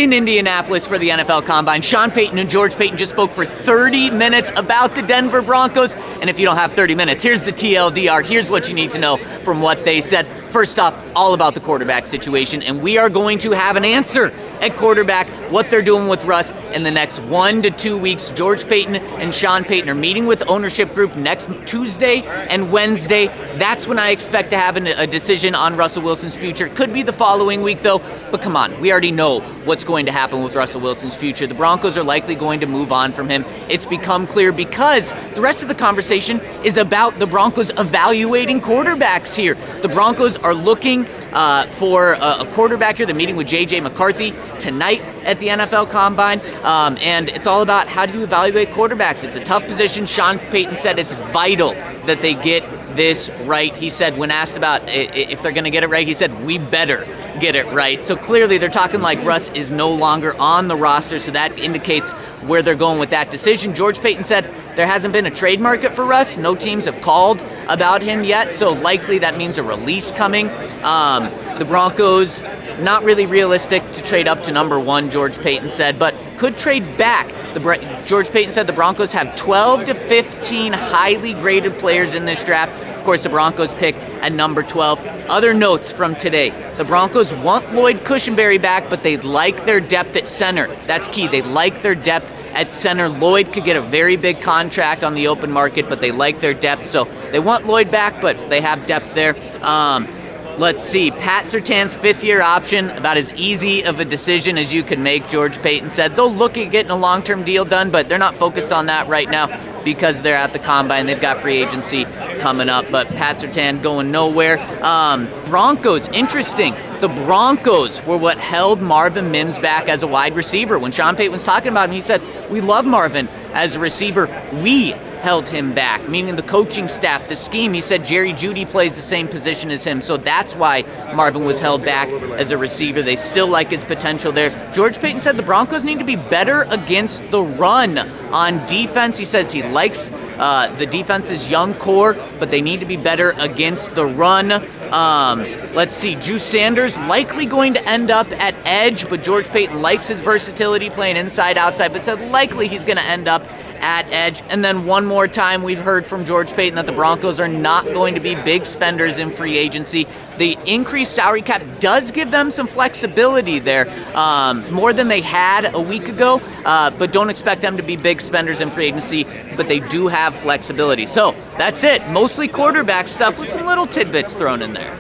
in Indianapolis for the NFL Combine. Sean Payton and George Paton just spoke for 30 minutes about the Denver Broncos. And if you don't have 30 minutes, here's the TLDR. Here's what you need to know from what they said. First off, all about the quarterback situation, and we are going to have an answer at quarterback, what they're doing with Russ in the next 1 to 2 weeks. George Paton and Sean Payton are meeting with the ownership group next Tuesday and Wednesday. That's when I expect to have a decision on Russell Wilson's future. Could be the following week, though, but come on, we already know what's going to happen with Russell Wilson's future. The Broncos are likely going to move on from him. It's become clear because the rest of the conversation is about the Broncos evaluating quarterbacks here. The Broncos are looking for a quarterback here. They're meeting with J.J. McCarthy tonight at the NFL Combine, and it's all about how do you evaluate quarterbacks. It's a tough position. Sean Payton said it's vital that they get this right. He said when asked about if they're going to get it right, he said, we better get it right. So clearly they're talking like Russ is no longer on the roster, so that indicates where they're going with that decision. George Paton said there hasn't been a trade market for Russ. No teams have called about him yet, so likely that means a release coming. The Broncos, not really realistic to trade up to number 1, George Paton said, but could trade back. George Paton said the Broncos have 12 to 15 highly graded players in this draft. Of course, the Broncos pick at number 12. Other notes from today. The Broncos want Lloyd Cushenberry back, but they like their depth at center. That's key. They like their depth at center. Lloyd could get a very big contract on the open market, but they like their depth. So they want Lloyd back, but they have depth there. Let's see. Pat Surtain's 5th-year option, about as easy of a decision as you can make, George Paton said. They'll look at getting a long-term deal done, but they're not focused on that right now because they're at the Combine. They've got free agency coming up, but Pat Surtain going nowhere. Broncos, interesting. The Broncos were what held Marvin Mims back as a wide receiver. When Sean Payton was talking about him, he said, we love Marvin as a receiver. We held him back, meaning the coaching staff, the scheme. He said Jerry Jeudy plays the same position as him, so that's why Marvin was held back as a receiver. They still like his potential there. George Paton said the Broncos need to be better against the run on defense. He says he likes the defense's young core, but they need to be better against the run. Let's see, Drew Sanders likely going to end up at edge, but George Paton likes his versatility playing inside, outside, but said likely he's going to end up at edge. And then one more time, we've heard from George Paton that the Broncos are not going to be big spenders in free agency. The increased salary cap does give them some flexibility there, more than they had a week ago, but don't expect them to be big spenders in free agency, but they do have flexibility. So that's it. Mostly quarterback stuff with some little tidbits thrown in there.